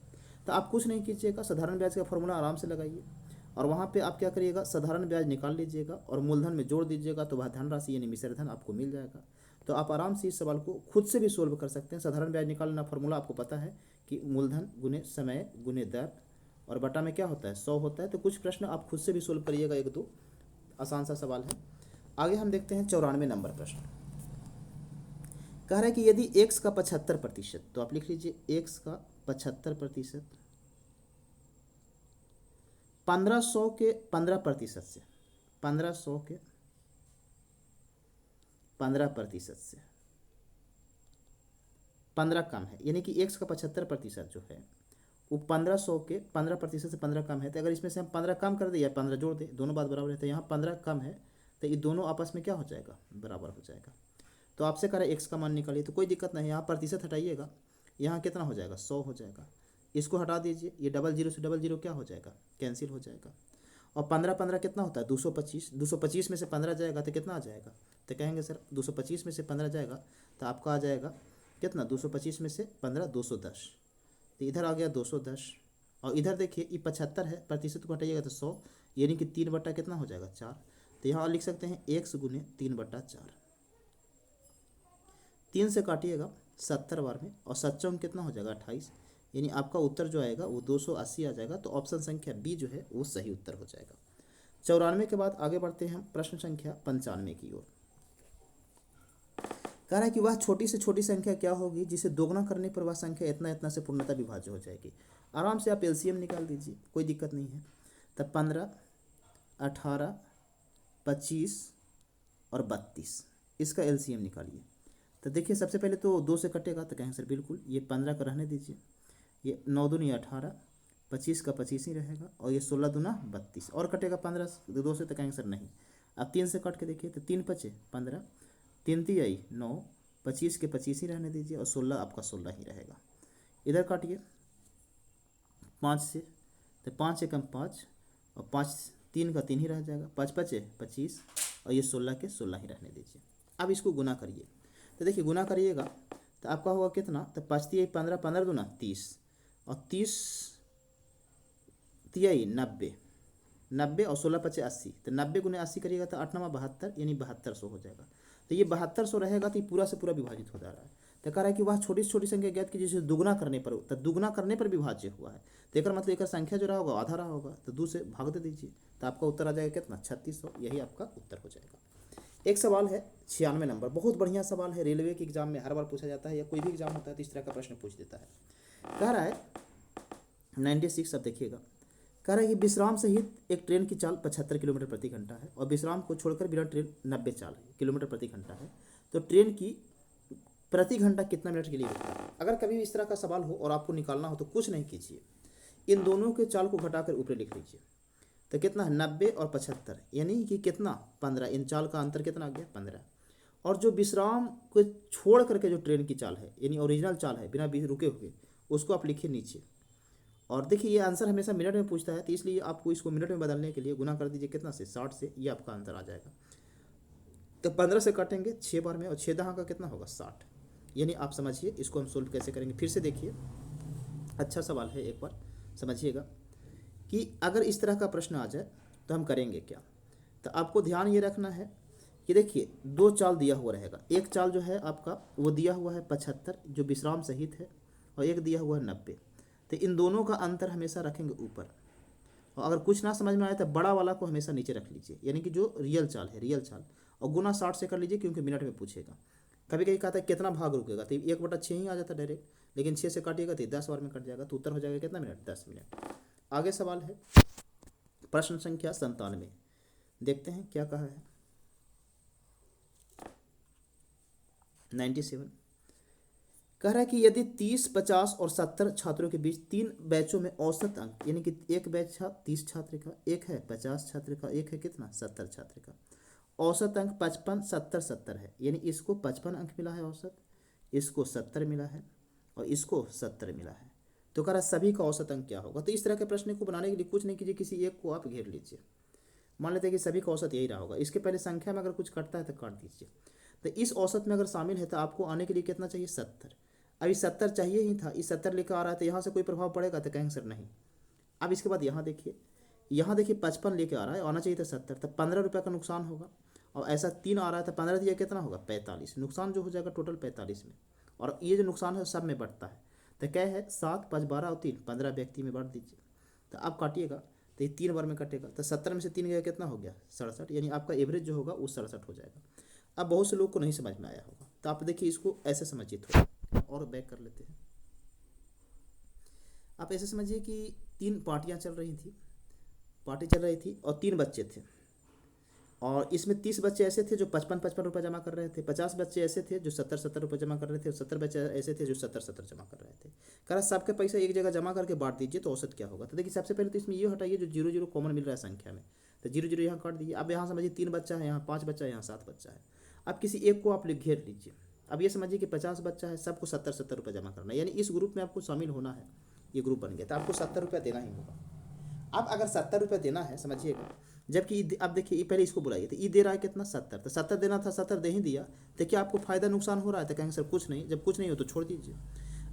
तो आप कुछ नहीं कीजिएगा, साधारण ब्याज का फॉर्मूला आराम से लगाइए, और वहाँ पे आप क्या करिएगा, साधारण ब्याज निकाल लीजिएगा और मूलधन में जोड़ दीजिएगा, तो वह धनराशि यानी मिश्र धन आपको मिल जाएगा। तो आप आराम से इस सवाल को खुद से भी सोल्व कर सकते हैं। साधारण ब्याज निकालना फॉर्मूला आपको पता है कि मूलधन गुने समय गुने दर, और बटा में क्या होता है 100 होता है। तो कुछ प्रश्न आप खुद से भी सोल्व करिएगा, 1-2 आसान सा सवाल है। आगे हम देखते हैं 94 नंबर प्रश्न। कह रहा है कि यदि x का 75%, तो आप लिख लीजिए x का 75% 1500 के 15% से 1500 के 15% से 15 कम है। यानी कि x का 75% जो है वो 1500 के 15% से 15 कम है। तो अगर इसमें से हम 15 कम कर दें या 15 जोड़ दें, दोनों बात बराबर है, तो यहाँ 15 कम है, तो ये दोनों आपस में क्या हो जाएगा, बराबर हो जाएगा। तो आपसे कह रहा है एक्स का मान निकालिए, तो कोई दिक्कत नहीं है, यहाँ प्रतिशत हटाइएगा, यहाँ कितना हो जाएगा 100 हो जाएगा। इसको हटा दीजिए, ये 00 से 00 क्या हो जाएगा, कैंसिल हो जाएगा। और 15 कितना होता है 225, 225 में से 15 जाएगा तो कितना आ जाएगा। तो कहेंगे सर 225 में से 15 जाएगा तो आपका आ जाएगा कितना, 225 में से 15 210, तो इधर आ गया 210। और इधर देखिए ये 75 है, प्रतिशत को हटाइएगा तो 100, यानी कि 3 बटा कितना हो जाएगा 4। तो यहाँ लिख सकते हैं x गुने 3/4। 3 से काटिएगा 70 बार में, और 7 कितना हो जाएगा 28, यानी आपका उत्तर जो आएगा वो 280 आ जाएगा। तो ऑप्शन संख्या बी जो है वो सही उत्तर हो जाएगा। 94 के बाद आगे बढ़ते हैं हम प्रश्न संख्या 95 की ओर। कह रहा है कि वह छोटी से छोटी संख्या क्या होगी जिसे दोगुना करने पर वह संख्या इतना इतना से पूर्णतः विभाज्य हो जाएगी। आराम से आप एलसीएम निकाल दीजिए, कोई दिक्कत नहीं है। तब 15, 18, 25 और 32, इसका एलसीएम निकालिए। तो देखिए सबसे पहले तो 2 से कटेगा, तो कहेंगे सर बिल्कुल ये 15 का रहने दीजिए, ये 9 दूनी 18, 25 का 25 ही रहेगा, और ये 16 दूना 32 और कटेगा 15 2 से, तो कहेंगे सर नहीं। अब 3 से काट के देखिए, तो 3 5 15, 3 3 आई 9, 25 के 25 ही रहने दीजिए, और 16 आपका 16 ही रहेगा। इधर काटिए 5 से, तो 5 एकम 5, और 5 3 का 3 ही रह जाएगा, 5 5 25, और ये 16 के 16 ही रहने दीजिए। अब इसको गुना करिए, तो देखिए गुना करिएगा तो आपका होगा कितना, तो 5 3 15, 15 दूना 30, और 30 3 90, 90 और 16 5 80, तो 90 गुने 80 करिएगा तो 8 9 72, यानी 7200 हो जाएगा। तो ये 7200 रहेगा, तो ये पूरा से पूरा विभाजित हो जा रहा है। तो कह रहा है कि वह छोटी से छोटी संख्या ज्ञात की जिसे दुगुना करने पर, तो दुगुना करने पर विभाज्य हुआ है। तो एक मतलब एक संख्या जो रहा होगा आधा रहा होगा, तो 2 से भाग दे दीजिए, तो आपका उत्तर आ जाएगा कितना 3600, यही आपका उत्तर हो जाएगा। एक सवाल है 96 नंबर, बहुत बढ़िया सवाल है, रेलवे के एग्जाम में हर बार पूछा जाता है, या कोई भी एग्जाम होता है तो इस तरह का प्रश्न पूछ देता है। कह रहा है 96, अब देखिएगा, कह रहा है कि विश्राम सहित एक ट्रेन की चाल 75 किलोमीटर प्रति घंटा है, और विश्राम को छोड़कर बिना ट्रेन 90 किलोमीटर प्रति घंटा है। तो ट्रेन की प्रति घंटा कितना मिनट के लिए होता है। अगर कभी भी इस तरह का सवाल हो और आपको निकालना हो तो कुछ नहीं कीजिए, इन दोनों के चाल को घटाकर ऊपर लिख लीजिए। तो कितना है 90 और 75, यानी कि कितना 15, इन चाल का अंतर कितना आ गया 15। और जो विश्राम को छोड़ करके जो ट्रेन की चाल है यानी ओरिजिनल चाल है बिना रुके हुए, उसको आप लिखिए नीचे। और देखिए ये आंसर हमेशा मिनट में पूछता है, तो इसलिए आपको इसको मिनट में बदलने के लिए गुना कर दीजिए कितना से 60 से, ये आपका आंसर आ जाएगा। तो 15 से काटेंगे 6 बार में और 6 दहाँ का कितना होगा 60, यानी आप समझिए इसको हम सोल्व कैसे करेंगे। फिर से देखिए, अच्छा सवाल है, एक बार समझिएगा कि अगर इस तरह का प्रश्न आ जाए तो हम करेंगे क्या। तो आपको ध्यान ये रखना है कि देखिए दो चाल दिया हुआ रहेगा, एक चाल जो है आपका वो दिया हुआ है 75 जो विश्राम सहित है, और एक दिया हुआ है 90। तो इन दोनों का अंतर हमेशा रखेंगे ऊपर, और अगर कुछ ना समझ में आए तो बड़ा वाला को हमेशा नीचे रख लीजिए, यानी कि जो रियल चाल है रियल चाल, और गुना 60 से कर लीजिए क्योंकि मिनट में पूछेगा। कभी कभी कहता है कितना भाग रुकेगा, तो 1/6 ही आ जाता डायरेक्ट, लेकिन 6 से काटिएगा तो 10 बार में कट जाएगा, तो उत्तर हो जाएगा कितना मिनट 10 मिनट। आगे सवाल है प्रश्न संख्या 97, देखते हैं क्या कहा है। 97 कह रहा है कि यदि 30, 50 और 70 छात्रों के बीच 3 बैचों में औसत अंक, यानी कि एक बैच था 30 छात्र का, एक है 50 छात्र का, एक है कितना 70 छात्र का, औसत अंक 55, 70, 70 है, यानी इसको 55 अंक मिला है औसत, इसको 70 मिला है और इसको 70 मिला है। तो कह रहा सभी का औसत अंक क्या होगा। तो इस तरह के प्रश्न को बनाने के लिए कुछ नहीं कीजिए, किसी एक को आप घेर लीजिए, मान लेते हैं कि सभी का औसत यही रहा होगा, इसके पहले संख्या में अगर कुछ कटता है तो काट दीजिए। तो इस औसत में अगर शामिल है तो आपको आने के लिए कितना चाहिए 70। अभी 70 चाहिए ही था, इस 70 लेकर आ रहा है तो यहाँ से कोई प्रभाव पड़ेगा, तो कहेंगे सर नहीं। अब इसके बाद यहाँ देखिए, 55 लेके आ रहा है, आना चाहिए था 70, तो 15 रुपये का नुकसान होगा। और ऐसा 3 आ रहा है तो 15 दिया कितना होगा 45, नुकसान जो हो जाएगा टोटल 45 में। और ये जो नुकसान है सब में बढ़ता है, तो क्या है 7, 5, 12 और 3, 15 व्यक्ति में बांट दीजिए। तो आप काटिएगा तो ये 3 बार में कटेगा, तो 70 में से 3 गया कितना हो गया 67, यानी आपका एवरेज जो होगा वो 67 हो जाएगा। अब बहुत से लोग को नहीं समझ में आया होगा, तो आप देखिए इसको ऐसे समझिए थोड़ा और बैक कर लेते हैं। आप ऐसे समझिए कि 3 पार्टियां चल रही थी, पार्टी चल रही थी और 3 बच्चे थे, और इसमें 30 बच्चे ऐसे थे जो 55-55 रुपये जमा कर रहे थे, 50 बच्चे ऐसे थे जो 70-70 रुपये जमा कर रहे थे, और 70 बच्चे ऐसे थे जो 70-70 जमा कर रहे थे। कह रहा सबके पैसा एक जगह जमा करके बांट दीजिए तो औसत क्या होगा। तो देखिए सबसे पहले तो इसमें ये हटाइए जो 0 0 कॉमन मिल रहा है संख्या में, तो 0 0 यहाँ काट दीजिए। अब यहाँ समझिए 3 बच्चा है, यहाँ 5 बच्चा है, यहाँ 7 बच्चा है। अब किसी एक को आप घेर लीजिए। अब ये समझिए कि 50 बच्चा है, सबको 70-70 रुपये जमा करना है, यानी इस ग्रुप में आपको शामिल होना है, ये ग्रुप बन गया, तो आपको 70 रुपये देना ही होगा। अब अगर 70 रुपये देना है समझिएगा, जबकि अब देखिए पहले इसको बुलाइए, तो ई दे रहा है कितना 70, तो 70 देना था 70 दे ही दिया, तो क्या आपको फायदा नुकसान हो रहा है। तो कहेंगे सर कुछ नहीं, जब कुछ नहीं हो तो छोड़ दीजिए।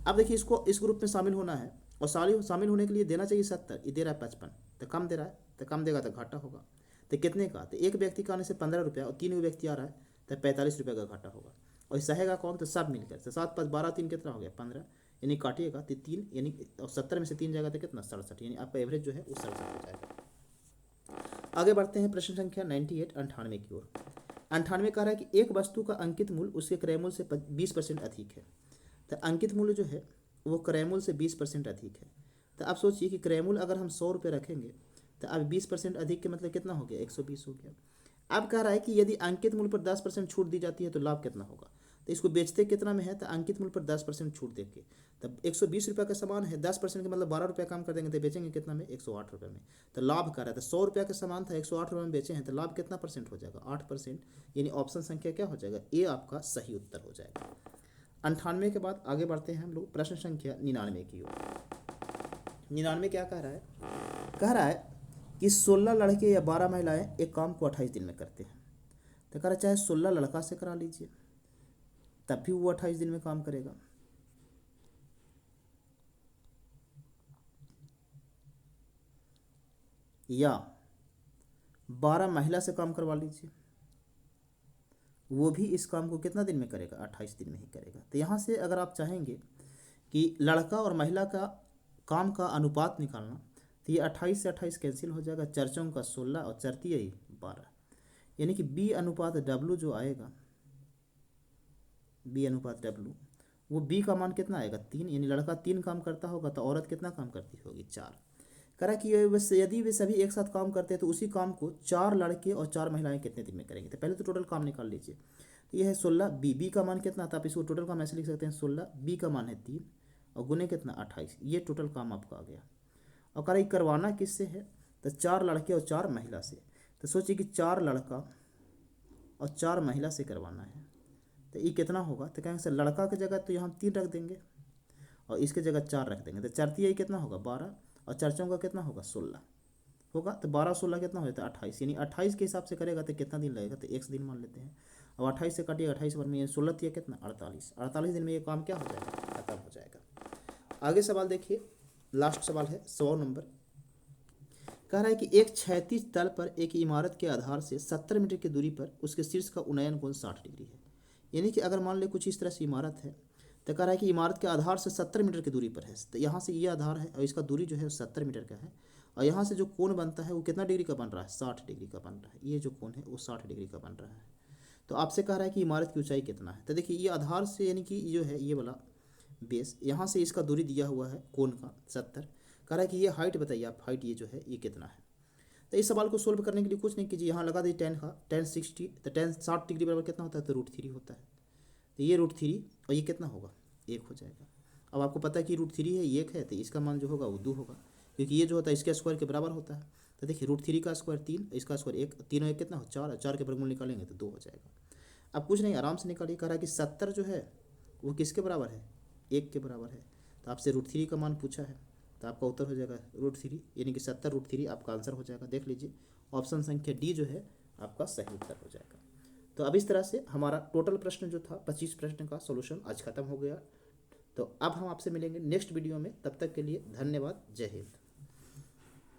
अब देखिए इसको इस ग्रुप में शामिल होना है, और शामिल होने के लिए देना चाहिए 70, ये दे रहा है 55, तो कम दे रहा है, तो कम देगा तो घाटा होगा। तो कितने का, तो एक व्यक्ति का आने से 15 रुपया, और 3 व्यक्ति आ रहा है तो 45 रुपये का घाटा होगा। और सहेगा कौन, तो सब मिलकर, तो 7, 5, 12, 3 कितना हो गया 15, यानी काटिएगा तो 3, यानी 70 में से 3 जाएगा तो कितना 67, यानी आपका एवरेज जो है वो 67 हो जाएगा। आगे बढ़ते हैं प्रश्न संख्या 98 की ओर। 98 कह रहा है कि एक वस्तु का अंकित मूल्य उसके क्रय मूल्य से 20% अधिक है। तो अंकित मूल्य जो है वो क्रय मूल्य से 20% अधिक है। तो आप सोचिए कि क्रय मूल्य अगर हम 100 रुपये रखेंगे तो अब 20% अधिक के मतलब कितना हो गया 120 हो गया। अब कह रहा है कि यदि अंकित मूल्य पर 10% छूट दी जाती है तो लाभ कितना होगा। तो इसको बेचते कितना में है, तो अंकित मूल्य पर 10% छूट देके तब 120 रुपये का सामान है, 10% के मतलब 12 रुपये कम कर देंगे तो बेचेंगे कितना में 108 रुपये में। तो लाभ कर रहा है, तो 100 रुपये का सामान था 108 रुपये में बेचे हैं, तो लाभ कितना परसेंट हो जाएगा 8%, यानी ऑप्शन संख्या क्या हो जाएगा, ए आपका सही उत्तर हो जाएगा। 98 के बाद आगे बढ़ते हैं हम लोग प्रश्न संख्या 99 की ओर। 99 क्या कह रहा है, कह रहा है कि 16 लड़के या 12 महिलाएं एक काम को 28 दिन में करते हैं। तो कह रहा है चाहे 16 लड़का से करा लीजिए तब भी वो 28 दिन में काम करेगा, या 12 महिला से काम करवा लीजिए, वो भी इस काम को कितना दिन में करेगा 28 दिन में ही करेगा। तो यहाँ से अगर आप चाहेंगे कि लड़का और महिला का काम का अनुपात निकालना, तो ये 28 से 28 कैंसिल हो जाएगा, चर्चों का 16 और चरती ही 12, यानी कि बी अनुपात डब्लू जो आएगा, बी अनुपात डब्लू, वो बी का मान कितना आएगा 3, यानी लड़का 3 काम करता होगा तो औरत कितना काम करती होगी 4। कह रहा कि यदि वे सभी एक साथ काम करते हैं तो उसी काम को 4 लड़के और 4 महिलाएं कितने दिन में करेंगे। तो पहले तो टोटल काम निकाल लीजिए। ये है 16, बी का मान कितना था, आप इसको टोटल काम ऐसे लिख सकते हैं 16, बी का मान है 3 और गुने कितना 28, ये टोटल काम आपका आ गया। और कह रहा है करवाना किससे है, तो 4 लड़के और 4 महिला से। तो सोचिए कि 4 लड़का और 4 महिला से करवाना है, तो ये कितना होगा, तो कहेंगे सर लड़का की जगह तो यहाँ 3 रख देंगे और इसके जगह 4 रख देंगे, तो 4 3 कितना होगा 12 और 4 चौका कितना होगा 16 होगा, तो 12 16 कितना हो जाता है 28, यानी 28 के हिसाब से करेगा तो कितना दिन लगेगा, तो 1 दिन मान लेते हैं। और 28 से काटिए 28 बार में ये 16 या कितना 48 दिन में ये काम क्या हो जाएगा, खत्म हो जाएगा। आगे सवाल देखिए, लास्ट सवाल है 100 नंबर। कह रहा है कि एक क्षैतिज तल पर एक इमारत के आधार से 70 मीटर की दूरी पर उसके शीर्ष का उन्नयन कोण 60 डिग्री है। यानी कि अगर मान ले कुछ इस तरह से इमारत है, तो कह रहा है कि इमारत के आधार से 70 मीटर की दूरी पर है, तो यहाँ से ये आधार है और इसका दूरी जो है 70 मीटर का है, और यहाँ से जो कोण बनता है वो कितना डिग्री का बन रहा है, 60 डिग्री का बन रहा है। ये जो कोण है वो 60 डिग्री का बन रहा है। तो आपसे कह रहा है कि इमारत की ऊंचाई कितना है, तो देखिए ये आधार से यानी कि जो है ये वाला बेस, यहाँ से इसका दूरी दिया हुआ है कोण का 70, कह रहा है कि ये हाइट बताइए आप, हाइट ये जो है ये कितना है। तो इस सवाल को सोल्व करने के लिए कुछ नहीं कीजिए, यहाँ लगा दीजिए टेन का, टेन 60, तो टेन 60 डिग्री बराबर कितना होता है, तो √3 होता है। तो ये √3 और ये कितना होगा 1 हो जाएगा। अब आपको पता है कि √3 है 1 है, तो इसका मान जो होगा वो 2 होगा, क्योंकि ये जो होता है इसके स्क्वायर के बराबर होता है। तो देखिए √3 का स्क्वायर 3, इसका स्क्वायर 1, 3 और 1 कितना हो 4, और 4 के वर्गमूल निकालेंगे तो 2 हो जाएगा। अब कुछ नहीं आराम से निकालिए, कह रहा है कि 70 जो है वो किसके बराबर है, 1 के बराबर है। तो आपसे √3 का मान पूछा है, तो आपका उत्तर हो जाएगा √3, यानी कि 70 √3 आपका आंसर हो जाएगा। देख लीजिए ऑप्शन संख्या डी जो है आपका सही उत्तर हो जाएगा। तो अब इस तरह से हमारा टोटल प्रश्न जो था 25 प्रश्न का सॉल्यूशन आज खत्म हो गया। तो अब हम आपसे मिलेंगे नेक्स्ट वीडियो में, तब तक के लिए धन्यवाद, जय हिंद।